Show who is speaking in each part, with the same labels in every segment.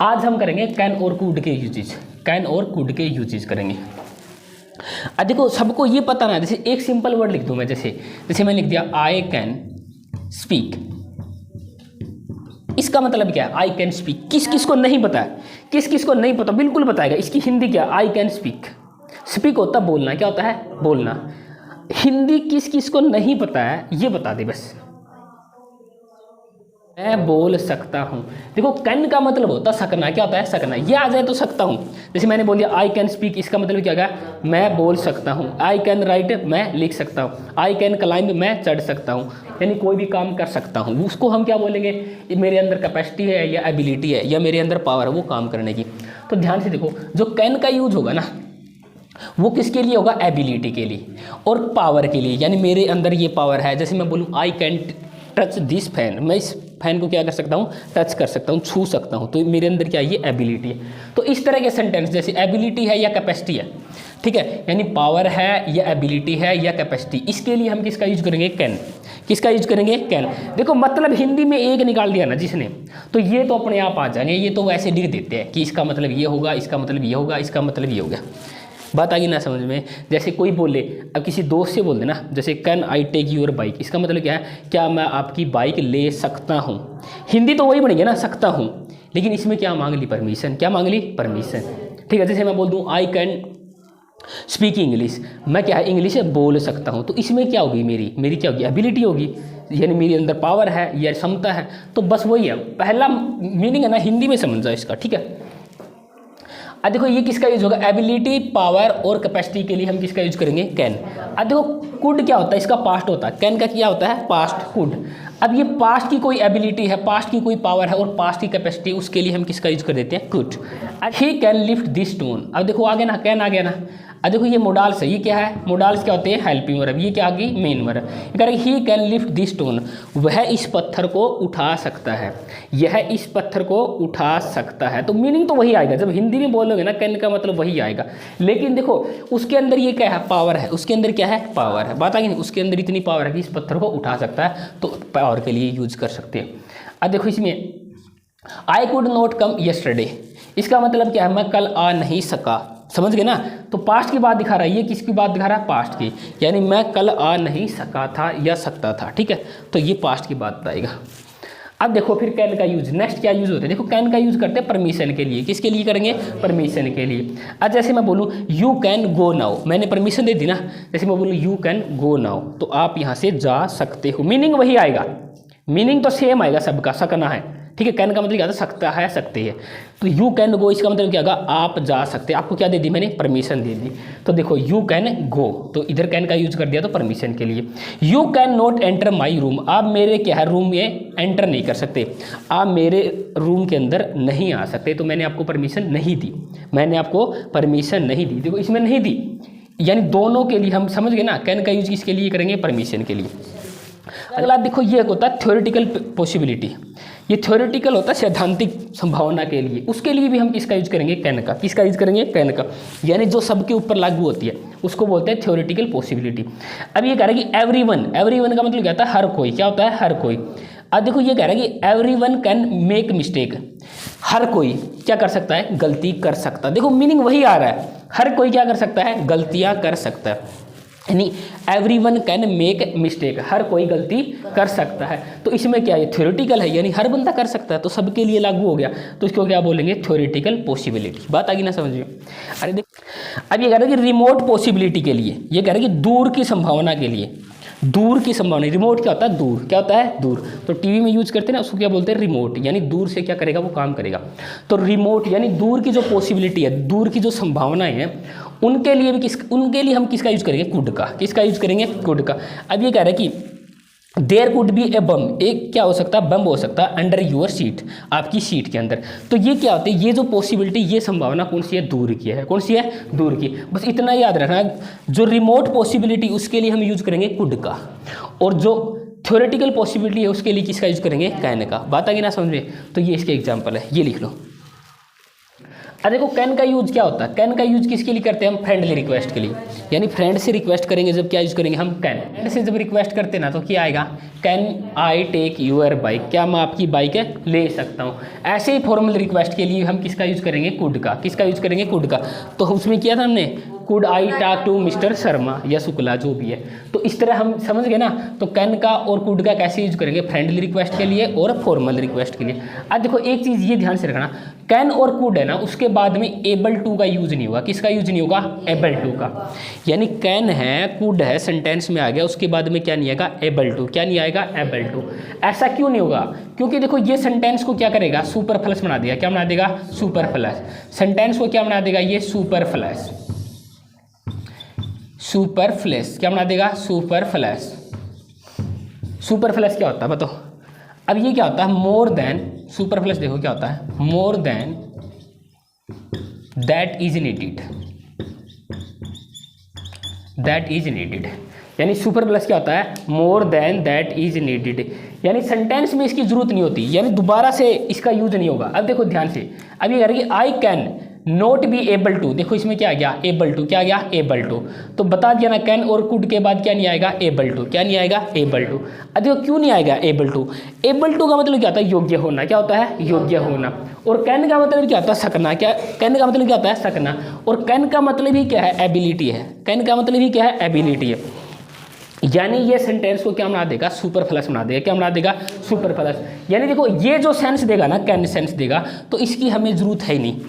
Speaker 1: आज हम करेंगे कैन और कुड के यूजेज, कैन और कुड के यूजेज करेंगे। अब देखो सबको ये पता ना, जैसे एक सिंपल वर्ड लिख दूं मैं, जैसे मैंने लिख दिया आई कैन स्पीक, इसका मतलब क्या है? I can speak. किस किस को नहीं पता है? किस किस को नहीं पता? बिल्कुल बताएगा। इसकी हिंदी क्या? I can speak. स्पीक होता है बोलना, क्या होता है? बोलना। हिंदी किस किस को नहीं पता है ये बता दे बस। मैं बोल सकता हूँ। देखो कैन का मतलब होता है सकना, क्या होता है? सकना। ये आ जाए तो सकता हूँ। जैसे मैंने बोल दिया आई कैन स्पीक, इसका मतलब क्या गया? मैं बोल सकता हूँ। आई कैन राइट, मैं लिख सकता हूँ। आई कैन क्लाइंब, मैं चढ़ सकता हूँ, यानी कोई भी काम कर सकता हूँ। उसको हम क्या बोलेंगे? मेरे अंदर कैपेसिटी है या एबिलिटी है या मेरे अंदर पावर है वो काम करने की। तो ध्यान से देखो, जो कैन का यूज होगा ना वो किसके लिए होगा? एबिलिटी के लिए और पावर के लिए, यानी मेरे अंदर ये पावर है। जैसे मैं बोलूँ I can touch this fan, मैं इस फैन को क्या कर सकता हूँ? टच कर सकता हूँ, छू सकता हूँ। तो मेरे अंदर क्या है? ये एबिलिटी है। तो इस तरह के सेंटेंस जैसे एबिलिटी है या कैपेसिटी है, ठीक है, यानी पावर है या एबिलिटी है या कैपेसिटी, इसके लिए हम किसका यूज करेंगे? कैन। किसका यूज करेंगे? कैन। देखो मतलब हिंदी में एक निकाल दिया ना जिसने, तो ये तो अपने आप आ जाएंगे। ये तो वैसे लिख देते हैं कि इसका मतलब ये होगा, इसका मतलब ये होगा, इसका मतलब ये होगा। बात आ गई ना समझ में? जैसे कोई बोले, अब किसी दोस्त से बोल देना, जैसे can I take your bike, इसका मतलब क्या है? क्या मैं आपकी बाइक ले सकता हूँ? हिंदी तो वही बनेगी ना, सकता हूँ, लेकिन इसमें क्या मांग ली? परमिशन। क्या मांग ली? परमिशन। ठीक है, जैसे मैं बोल दूँ आई कैन स्पीक इंग्लिश, मैं क्या है? इंग्लिश बोल सकता हूँ। तो इसमें क्या होगी? मेरी क्या होगी? एबिलिटी होगी, यानी मेरे अंदर पावर है या क्षमता है। तो बस वही है, पहला मीनिंग है ना, हिंदी में समझ जाओ इसका, ठीक है। अब देखो ये किसका यूज होगा? एबिलिटी, पावर और कैपेसिटी के लिए हम किसका यूज करेंगे? कैन। अब देखो कुड क्या होता है? इसका पास्ट होता है। कैन का क्या होता है? पास्ट। कुड। अब ये पास्ट की कोई एबिलिटी है, पास्ट की कोई पावर है और पास्ट की कैपेसिटी, उसके लिए हम किसका यूज कर देते हैं? Could. He can lift this stone. अब देखो आ गया ना, कैन आ गया ना। अब देखो ये मोडाल्स है, ये क्या है? मोडाल्स क्या होते हैं? Helping verb. ये क्या आ गई? Main verb. ये कह रहा है he can lift this stone, वह इस पत्थर को उठा सकता है, यह इस पत्थर को उठा सकता है। तो मीनिंग तो वही आएगा, जब हिंदी में बोलोगे ना कैन का मतलब वही आएगा। लेकिन देखो उसके अंदर ये क्या है? पावर है। उसके अंदर क्या है? पावर है। बात आ गई नहीं? उसके अंदर इतनी पावर है कि इस पत्थर को उठा सकता है, तो पावर के लिए यूज कर सकते हैं। अब देखो इसमें I could not come yesterday, इसका मतलब क्या है? मैं कल आ नहीं सका। समझ गए ना? तो पास्ट की बात दिखा रहा है। ये किसकी बात दिखा रहा है? पास्ट की, यानी मैं कल आ नहीं सका था या सकता था, ठीक है। तो ये पास्ट की बात बताएगा। अब देखो फिर कैन का यूज, नेक्स्ट क्या यूज होता है? देखो कैन का यूज करते हैं परमिशन के लिए। किसके लिए करेंगे? परमिशन के लिए। अब जैसे मैं बोलूँ यू कैन गो नाउ, मैंने परमिशन दे दी ना। जैसे मैं बोलूँ यू कैन गो नाउ, तो आप यहाँ से जा सकते हो। मीनिंग वही आएगा, मीनिंग तो सेम आएगा सबका, सकना है, ठीक है। कैन का मतलब क्या था? सकता है, सकते हैं। तो यू कैन गो, इसका मतलब क्या होगा? आप जा सकते हैं। आपको क्या दे दी मैंने? परमिशन दे दी। तो देखो यू कैन गो, तो इधर कैन का यूज कर दिया तो परमिशन के लिए। You can not enter my room, आप मेरे क्या है? रूम में एंटर नहीं कर सकते, आप मेरे रूम के अंदर नहीं आ सकते। तो मैंने आपको परमिशन नहीं दी, मैंने आपको परमिशन नहीं दी। देखो इसमें नहीं दी, यानी दोनों के लिए हम समझ गए ना। कैन का यूज किसके लिए करेंगे? परमिशन के लिए। अगला देखो ये होता है थ्योरेटिकल पॉसिबिलिटी। ये थ्योरेटिकल होता है सैद्धांतिक संभावना के लिए, उसके लिए भी हम किसका यूज करेंगे? कैन का। किसका यूज करेंगे? कैन का, यानी जो सबके ऊपर लागू होती है उसको बोलते हैं थ्योरेटिकल पॉसिबिलिटी। अब ये कह रहा है कि एवरीवन, एवरीवन का मतलब क्या होता है? हर कोई। क्या होता है? हर कोई। अब देखो ये कह रहा है कि एवरीवन कैन मेक मिस्टेक, हर कोई क्या कर सकता है? गलती कर सकता है। देखो मीनिंग वही आ रहा है, हर कोई क्या कर सकता है? गलतियां कर सकता है, यानी एवरीवन कैन मेक मिस्टेक, हर कोई गलती कर सकता है। तो इसमें क्या है? थ्योरेटिकल है, यानी हर बंदा कर सकता है, तो सबके लिए लागू हो गया। तो इसको क्या बोलेंगे? Theoretical possibility. बात आ गई ना समझ में? अरे देख, अब ये कह रहा है कि रिमोट पॉसिबिलिटी के लिए, ये कह रहा है कि दूर की संभावना के लिए, दूर की संभावना। रिमोट क्या होता है? दूर। क्या होता है? दूर। तो टीवी में यूज करते हैं ना, उसको क्या बोलते हैं? रिमोट, यानी दूर से क्या करेगा? वो काम करेगा। तो रिमोट यानी दूर की जो पॉसिबिलिटी है, दूर की जो संभावनाएं हैं, उनके लिए भी उनके लिए हम किसका यूज करेंगे? कुड का। किसका यूज करेंगे? कुड का। अब ये कह रहा है कि देयर कुड बी ए बम, एक क्या हो सकता है? बम हो सकता है अंडर योर सीट, आपकी सीट के अंदर। तो ये क्या होता है? ये जो पॉसिबिलिटी, ये संभावना कौन सी है? दूर की है। कौन सी है? दूर की। बस इतना याद रखना, जो रिमोट पॉसिबिलिटी उसके लिए हम यूज करेंगे कुड का, और जो थ्योरेटिकल पॉसिबिलिटी है उसके लिए किसका यूज करेंगे? कैन का। बात आ गई ना समझ में? तो ये इसके एग्जाम्पल है, ये लिख लो। अब देखो कैन का यूज क्या होता है, कैन का यूज किसके लिए करते हैं हम, फ्रेंडली रिक्वेस्ट के लिए, यानी फ्रेंड से रिक्वेस्ट करेंगे जब क्या यूज करेंगे हम, कैन। फ्रेंड से जब रिक्वेस्ट करते ना तो क्या आएगा, can I take your bike, क्या मैं आपकी बाइक ले सकता हूँ। ऐसे ही फॉर्मल रिक्वेस्ट के लिए हम किसका यूज करेंगे, कुड का। किसका यूज करेंगे, कुड का। तो उसमें किया था हमने, could I talk to mister Sharma या शुक्ला, जो भी है। तो इस तरह हम समझ गए ना। तो कैन का और कुड का कैसे यूज करेंगे, फ्रेंडली रिक्वेस्ट के लिए और फॉर्मल रिक्वेस्ट के लिए। अब देखो एक चीज़ ये ध्यान से रखना, कैन और कुड है ना, उसके बाद में एबल टू का यूज नहीं होगा। किसका यूज नहीं होगा, एबल टू का। यानी कैन है, कुड है, सेंटेंस में आ गया, उसके बाद में क्या नहीं आएगा, एबल टू। क्या नहीं आएगा, एबल टू। ऐसा क्यों नहीं होगा, क्योंकि देखो ये सेंटेंस को क्या करेगा, सुपरफ्लस बना देगा। क्या बना देगा, सुपरफ्लस। सेंटेंस को क्या बना देगा ये, सुपरफ्लस। सुपरफ्लस क्या बना देगा, सुपरफ्लस। सुपरफ्लस क्या होता है बताओ। अब ये क्या होता है, मोर देन, सुपरफ्लस देखो क्या होता है, more than that is needed, that is needed. यानी सुपरफ्लस क्या होता है, more than that is needed, यानी सेंटेंस में इसकी जरूरत नहीं होती, यानी दोबारा से इसका यूज नहीं होगा। अब देखो ध्यान से, अब ये करेंगे I can not be able to. देखो इसमें क्या आ गया, एबल टू। क्या आ गया, एबल टू। तो बता दिया ना, कैन और कुड के बाद क्या नहीं आएगा, एबल टू। क्या नहीं आएगा, एबल टू। अब देखो क्यों नहीं आएगा एबल टू। एबल टू का मतलब क्या होता है, योग्य होना। क्या होता है, योग्य होना। और कैन का मतलब क्या होता है, सकना। क्या, कैन का मतलब क्या होता है, सकना। और कैन का मतलब ही क्या है, एबिलिटी है। कैन का मतलब ही क्या है, एबिलिटी है। यानी ये सेंटेंस को क्या बना देगा, सुपरफ्लस बना देगा। क्या बना देगा, सुपरफ्लस। यानी देखो ये जो सेंस देगा ना, कैन सेंस देगा, तो इसकी हमें जरूरत है नहीं,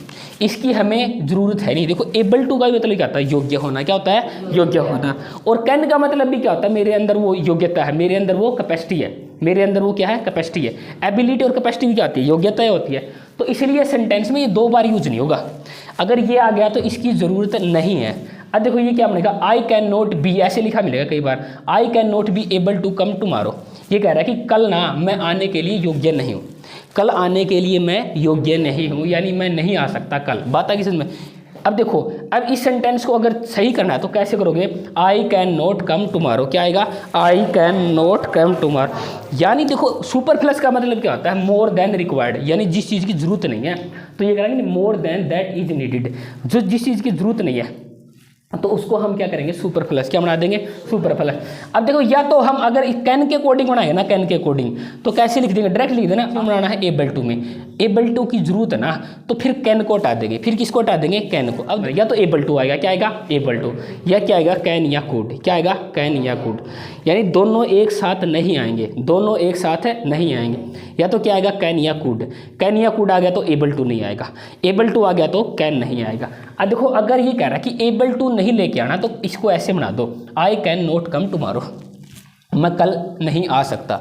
Speaker 1: इसकी हमें जरूरत है नहीं। देखो एबल टू का मतलब क्या होता है, योग्य होना। क्या होता है, योग्य होना। और कैन का मतलब भी क्या होता है, मेरे अंदर वो योग्यता है, मेरे अंदर वो कैपेसिटी है, मेरे अंदर वो क्या है, कैपेसिटी है। एबिलिटी और कैपेसिटी क्या होती है, योग्यता होती है। तो इसलिए सेंटेंस में ये दो बार यूज नहीं होगा। अगर ये आ गया तो इसकी ज़रूरत नहीं है। अब देखो ये क्या बनेगा, आई कैन नॉट बी, ऐसे लिखा मिलेगा कई बार, I can not be able to come tomorrow. ये कह रहा है कि कल ना मैं आने के लिए योग्य नहीं हूँ, कल आने के लिए मैं योग्य नहीं हूँ, यानी मैं नहीं आ सकता कल। बात आ गई समझ में। अब देखो, अब इस सेंटेंस को अगर सही करना है तो कैसे करोगे, आई कैन नॉट कम टुमारो। क्या आएगा, आई कैन नॉट कम टुमारो। यानी देखो सुपरफ्लस का मतलब क्या होता है, मोर देन रिक्वायर्ड, यानी जिस चीज़ की जरूरत नहीं है तो ये करेंगे more than that is needed. जो जिस चीज़ की जरूरत नहीं है तो उसको हम क्या करेंगे, सुपरफ्लस। क्या बना देंगे, सुपरफ्लस। अब देखो या तो हम अगर कैन के अकॉर्डिंग बनाएंगे ना, कैन के अकॉर्डिंग, तो कैसे लिख देंगे, डायरेक्ट लिख देना। बनाना है एबल टू में, एबल टू की जरूरत है ना, तो फिर कैन को हटा देंगे। फिर किसको हटा देंगे, कैन को। अब या तो एबल टू आएगा, क्या आएगा, एबल टू, या क्या आएगा, कैन या कुड। क्या आएगा, कैन या कुड। यानी दोनों एक साथ नहीं आएंगे, दोनों एक साथ नहीं आएंगे। या तो क्या आएगा, कैन या कुड। कैन या कुड आ गया तो एबल टू नहीं आएगा, एबल टू आ गया तो कैन नहीं आएगा। अब देखो अगर ये कह रहा है कि एबल टू नहीं लेके आना, तो इसको ऐसे बना दो, आई कैन नॉट कम टुमारो, मैं कल नहीं आ सकता।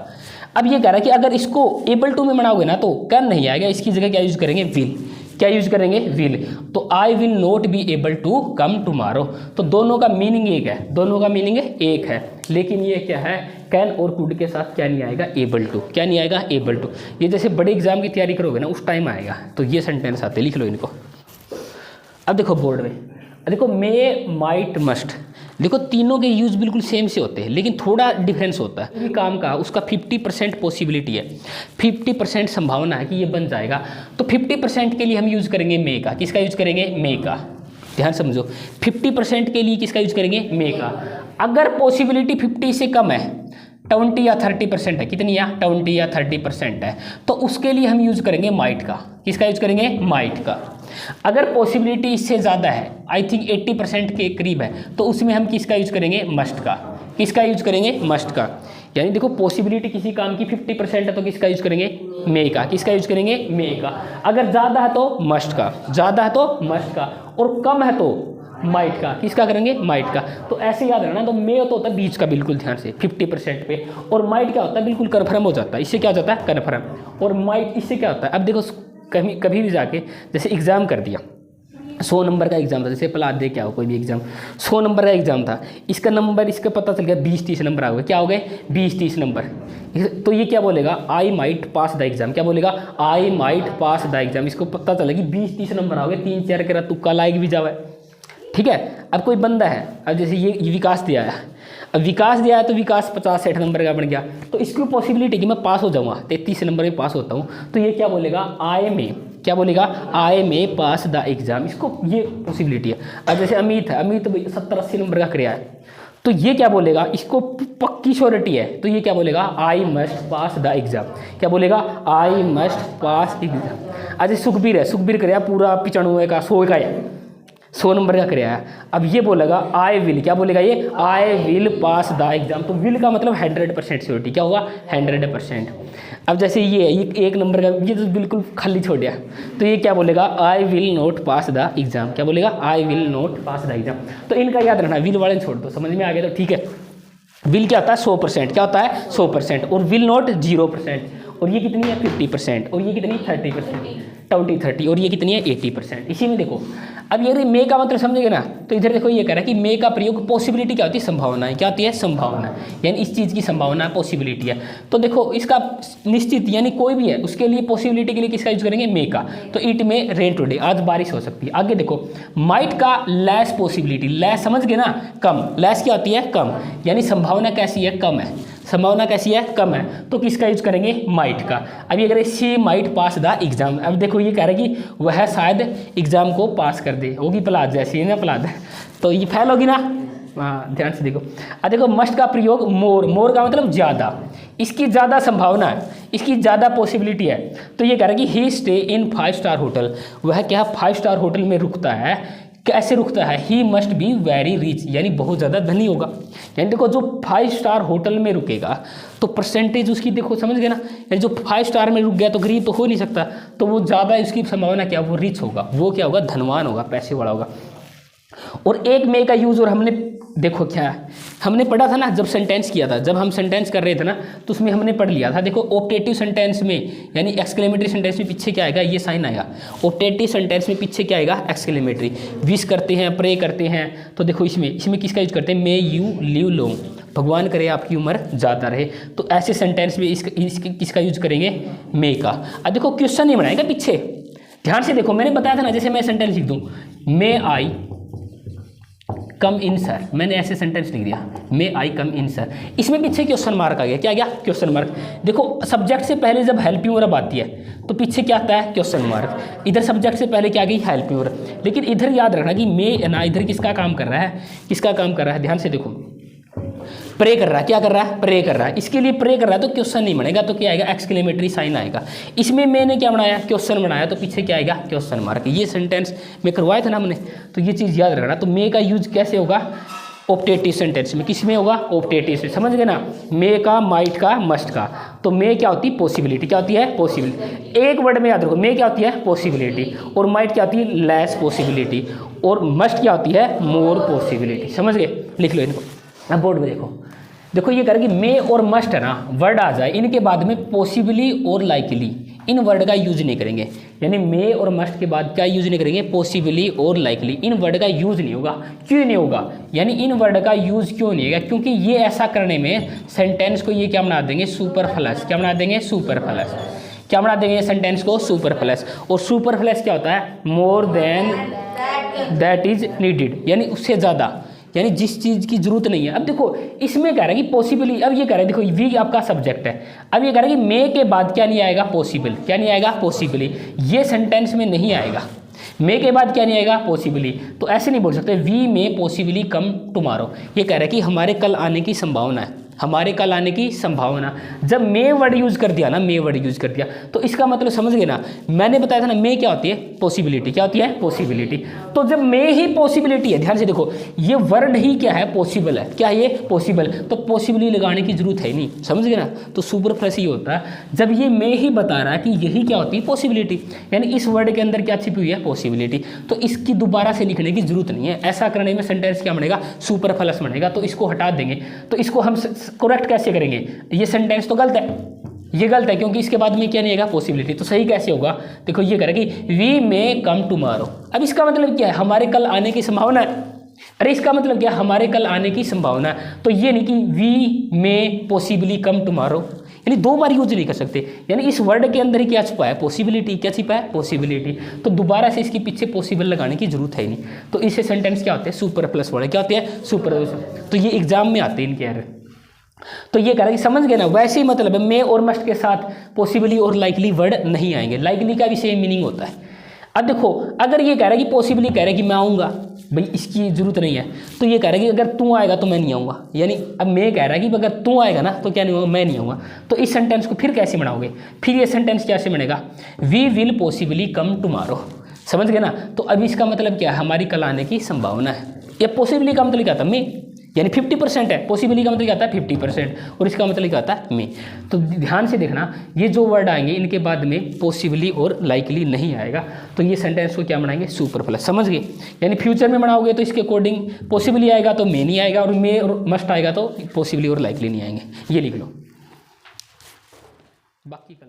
Speaker 1: अब ये कह रहा है कि अगर इसको एबल टू में बनाओगे ना तो कैन नहीं आएगा, इसकी जगह क्या यूज करेंगे, विल। क्या यूज करेंगे, विल। तो I will not be able to come tomorrow. तो दोनों का मीनिंग एक है, दोनों का मीनिंग एक है, लेकिन ये क्या है, कैन और कुड के साथ क्या नहीं आएगा, एबल टू। क्या नहीं आएगा, एबल टू। ये जैसे बड़े एग्जाम की तैयारी करोगे ना उस टाइम आएगा। तो ये सेंटेंस आते, लिख लो इनको। अब देखो बोर्ड में, देखो मे, माइट, मस्ट, देखो तीनों के यूज़ बिल्कुल सेम से होते हैं, लेकिन थोड़ा डिफरेंस होता है। ये काम का उसका 50% पॉसिबिलिटी है, 50% संभावना है कि ये बन जाएगा। तो 50% के लिए हम यूज़ करेंगे मे का। किसका यूज़ करेंगे, मे का। ध्यान समझो, 50% के लिए किसका यूज़ करेंगे, मे का। अगर पॉसिबिलिटी 50 से कम है, 20 या 30% है, कितनी है, 20 या 30% है, तो उसके लिए हम यूज़ करेंगे माइट का। किसका यूज़ करेंगे, माइट का। अगर पॉसिबिलिटी इससे ज़्यादा है, आई थिंक 80% के करीब है, तो उसमें हम किसका यूज़ करेंगे, मस्ट का। किसका यूज़ करेंगे, मस्ट का। यानी देखो पॉसिबिलिटी किसी काम की 50% है तो किसका यूज़ करेंगे, मे का। किसका यूज़ करेंगे, मे का। अगर ज़्यादा है तो मस्ट का, ज़्यादा है तो मस्ट का, और कम है तो माइट का। किसका करेंगे, माइट का। तो ऐसे याद रखना, तो मे तो होता है बीच का, बिल्कुल ध्यान से 50% पे, और माइट क्या होता है, बिल्कुल कन्फर्म हो जाता है। इससे क्या हो जाता है, कन्फर्म। और माइट इससे क्या होता है, अब देखो कभी भी जाके जैसे एग्ज़ाम कर दिया, 100 नंबर का एग्जाम था, जैसे पला दे क्या हो कोई भी एग्जाम, 100 नंबर का एग्जाम था, इसका नंबर इसका पता चल गया 20-30 नंबर आ गए। क्या हो गए, 20-30 नंबर। तो ये क्या बोलेगा, I might pass the exam. क्या बोलेगा, I might pass the exam. इसको पता चला कि 20-30 नंबर आ गए, 3-4 करा तुक्का लाइक भी जावे। ठीक है। अब कोई बंदा है, अब जैसे ये विकास दिया है, अब विकास दिया है तो विकास 50-60 नंबर का बन गया, तो इसकी पॉसिबिलिटी कि मैं पास हो जाऊँगा, 33 नंबर में पास होता हूँ, तो ये क्या बोलेगा, आई में क्या बोलेगा, आई मे पास द एग्जाम, इसको ये पॉसिबिलिटी है। अब जैसे अमित है, अमित 70-80 नंबर का किया है, तो ये क्या बोलेगा, इसको पक्की श्योरिटी है, तो ये क्या बोलेगा, I must pass the exam, क्या बोलेगा, आई मस्ट पास एग्जाम। अच्छा सुखबीर है, सुखबीर कराया पूरा 95 का 100 का है, 100 नंबर का कराया। अब ये बोलेगा आई विल, क्या बोलेगा ये, I will pass the exam, तो विल का मतलब 100% श्योरिटी, क्या होगा 100%। अब जैसे ये 1 नंबर का, ये तो बिल्कुल खाली छोड़ दिया, तो ये क्या बोलेगा, आई will not pass the exam, क्या बोलेगा, आई will not pass the exam. तो इनका याद रखना, विल वाले छोड़ दो, समझ में आ गया तो ठीक है। विल क्या होता है 100%, क्या होता है 100%, और विल नॉट 0%, और ये कितनी है 50%, और ये कितनी 30%, 20-30, और ये कितनी है 80%। इसी में देखो, अब ये मे का मतलब समझेंगे ना, तो इधर देखो ये कह रहा है कि मे का प्रयोग, पॉसिबिलिटी क्या होती है, संभावना है, क्या होती है, संभावना, यानी इस चीज़ की संभावना पॉसिबिलिटी है। तो देखो इसका निश्चित, यानी कोई भी है उसके लिए पॉसिबिलिटी के लिए किसका यूज करेंगे, मे का। तो इट में रेन टुडे, आज बारिश हो सकती है। आगे देखो माइट का लेस पॉसिबिलिटी, लेस समझ गए ना, कम, लेस क्या होती है, कम, यानी संभावना कैसी है, कम है, संभावना कैसी है, कम है, तो किसका यूज करेंगे, माइट का। अब ये कह रहे she might pass the exam, अब देखो ये कह रहे कि वह शायद एग्जाम को पास कर दे, होगी प्लाद जैसी है ना, प्लाद, तो ये फैल होगी ना, हाँ ध्यान से देखो। अब देखो मस्ट का प्रयोग मोर, मोर का मतलब ज़्यादा, इसकी ज़्यादा संभावना है, इसकी ज़्यादा पॉसिबिलिटी है। तो ये कह रहा है कि ही स्टे इन 5 स्टार होटल, वह क्या 5 स्टार होटल में रुकता है, कैसे रुकता है, he must be very rich, यानी बहुत ज़्यादा धनी होगा। यानी देखो जो 5 स्टार होटल में रुकेगा तो परसेंटेज उसकी देखो, समझ गए ना, यानी जो 5 स्टार में रुक गया तो गरीब तो हो नहीं सकता, तो वो ज़्यादा उसकी संभावना क्या, वो रिच होगा, वो क्या होगा, धनवान होगा, पैसे वाला होगा। और एक मे का यूज़, और हमने देखो क्या है, हमने पढ़ा था ना जब सेंटेंस किया था, जब हम सेंटेंस कर रहे थे ना, तो उसमें हमने पढ़ लिया था। देखो ऑप्टेटिव सेंटेंस में, यानी एक्सक्लेमेटरी सेंटेंस में पीछे क्या आएगा, ये साइन आएगा। ऑप्टेटिव सेंटेंस में पीछे क्या आएगा, एक्सक्लेमेटरी। विश करते हैं, प्रे करते हैं, तो देखो इसमें किसका यूज करते हैं, मे यू लिव लॉन्ग, भगवान करे आपकी उम्र ज़्यादा रहे। तो ऐसे सेंटेंस में किसका यूज करेंगे, मे का। अब देखो क्वेश्चन नहीं बनाएगा पीछे, ध्यान से देखो, मैंने बताया था ना, जैसे मैं सेंटेंस लिख दूँ, मे आई कम इन सर, मैंने ऐसे सेंटेंस लिख दिया, मे आई कम इन सर, इसमें पीछे क्वेश्चन मार्क आ गया, क्या गया, क्वेश्चन मार्क। देखो सब्जेक्ट से पहले जब हेल्पिंग वर्ब आती है तो पीछे क्या आता है, क्वेश्चन मार्क। इधर सब्जेक्ट से पहले क्या गई, हेल्पिंग वर्ब, लेकिन इधर याद रखना कि मे ना, इधर किसका काम कर रहा है, किसका काम कर रहा है, ध्यान से देखो, प्रे कर रहा है, क्या कर रहा है, प्रे कर रहा है, इसके लिए प्रे कर रहा है, तो क्वेश्चन नहीं बनेगा, तो क्या आएगा, एक्सक्लेमेटरी साइन आएगा। इसमें मैंने क्या बनाया, क्वेश्चन बनाया, तो पीछे क्या आएगा, क्वेश्चन मार्क। ये सेंटेंस में करवाया था ना हमने, तो ये चीज़ याद रखना। तो मे का यूज कैसे होगा, ऑप्टेटिव सेंटेंस में, किस में होगा, ऑप्टेटिव से, समझ गए ना, मे का, माइट का, मस्ट का। तो मे क्या होती है, पॉसिबिलिटी, क्या होती है, पॉसिबिलिटी। एक वर्ड में याद रखो, मे क्या होती है, पॉसिबिलिटी, और माइट क्या होती है, लेस पॉसिबिलिटी, और मस्ट क्या होती है, मोर पॉसिबिलिटी। समझ गए, लिख लो इनको। अब बोर्ड में देखो, देखो ये करेगी मे और मस्ट है ना, वर्ड आ जाए, इनके बाद में पॉसिबली और लाइकली, इन वर्ड का यूज नहीं करेंगे। यानी मे और मस्ट के बाद क्या यूज नहीं करेंगे, पॉसिबली और लाइकली, इन वर्ड का यूज नहीं होगा। क्यों नहीं होगा, यानी इन वर्ड का यूज क्यों नहीं होगा, क्योंकि ये ऐसा करने में सेंटेंस को ये क्या बना देंगे, सुपरफ्लस, क्या बना देंगे, सुपरफ्लस, क्या बना देंगे सेंटेंस को, सुपरफ्लस। और सुपरफ्लस क्या होता है, more than that is needed, यानी उससे ज़्यादा, यानी जिस चीज़ की जरूरत नहीं है। अब देखो इसमें कह रहा है कि पॉसिबली, अब ये कह रहा है, देखो वी आपका सब्जेक्ट है, अब ये कह रहा है कि मे के बाद क्या नहीं आएगा, पॉसिबल, क्या नहीं आएगा, पॉसिबली, ये सेंटेंस में नहीं आएगा। मे के बाद क्या नहीं आएगा, पॉसिबली, तो ऐसे नहीं बोल सकते we may possibly come tomorrow. ये कह रहा है कि हमारे कल आने की संभावना है, हमारे कल आने की संभावना। जब मे वर्ड यूज कर दिया ना, मे वर्ड यूज कर दिया, तो इसका मतलब समझ गए ना, मैंने बताया था ना, मे क्या होती है, पॉसिबिलिटी, क्या होती है, पॉसिबिलिटी। तो जब मे ही पॉसिबिलिटी है, ध्यान से देखो, ये वर्ड ही क्या है, पॉसिबल है, क्या है ये, पॉसिबल, तो पॉसिबली लगाने की जरूरत है नहीं, समझ गए ना। तो सुपरफ्लस ही होता है जब ये मे ही बता रहा है कि यही क्या होती है, पॉसिबिलिटी, यानी इस वर्ड के अंदर क्या छिपी हुई है, पॉसिबिलिटी, तो इसकी दोबारा से लिखने की जरूरत नहीं है। ऐसा करने में सेंटेंस क्या बनेगा, सुपरफ्लस बनेगा, तो इसको हटा देंगे। तो इसको हम करेक्ट कैसे करेंगे, ये सेंटेंस तो गलत है, ये गलत है, क्योंकि इसके बाद में क्या नहीं आएगा, पॉसिबिलिटी। तो सही कैसे होगा, देखो ये करेगी वी मे कम टुमारो। अब इसका मतलब क्या है, हमारे कल आने की संभावना है। अरे इसका मतलब क्या, हमारे कल आने की संभावना है, तो ये नहीं कि we may possibly come tomorrow, यानी दो बार यूज नहीं कर सकते। यानी इस वर्ड के अंदर ही क्या छुपा है, पॉसिबिलिटी, क्या छिपा है, पॉसिबिलिटी। तो दोबारा से इसके पीछे पॉसिबल लगाने की जरूरत है नहीं। तो इससे सेंटेंस क्या होते हैं, सुपरफ्लस वर्ड, क्या होते हैं, सुपर। तो ये एग्जाम में आते हैं इनके यार। तो ये कह रहा है कि समझ गए ना, वैसे ही मतलब है मे और मस्ट के साथ पॉसिबली और लाइकली वर्ड नहीं आएंगे। लाइकली का भी सेम मीनिंग होता है। अब देखो अगर ये कह रहा है कि पॉसिबली कह रहा है कि मैं आऊँगा, भाई इसकी जरूरत नहीं है, तो ये कह रहा है कि अगर तू आएगा तो मैं नहीं आऊँगा, यानी अब मैं कह रहा है कि अगर तू आएगा ना तो क्या नहीं होगा, मैं नहीं आऊँगा। तो इस सेंटेंस को फिर कैसे बनाओगे, फिर ये सेंटेंस कैसे बनेगा, we will possibly come tomorrow. समझ गए ना। तो अब इसका मतलब क्या है, हमारी कल आने की संभावना है। ये पॉसिबली का मतलब क्या था, मे, यानी 50% है। पॉसिबली का मतलब क्या आता है 50%, और इसका मतलब क्या आता है मे। तो ध्यान से देखना, ये जो वर्ड आएंगे इनके बाद में पॉसिबली और लाइकली नहीं आएगा। तो ये सेंटेंस को क्या बनाएंगे, सुपरफ्लस। समझ गए, यानी फ्यूचर में बनाओगे तो इसके अकॉर्डिंग पॉसिबली आएगा तो मे नहीं आएगा, और मे और मस्ट आएगा तो पॉसिबली और लाइकली नहीं आएंगे। ये लिख लो, बाकी कल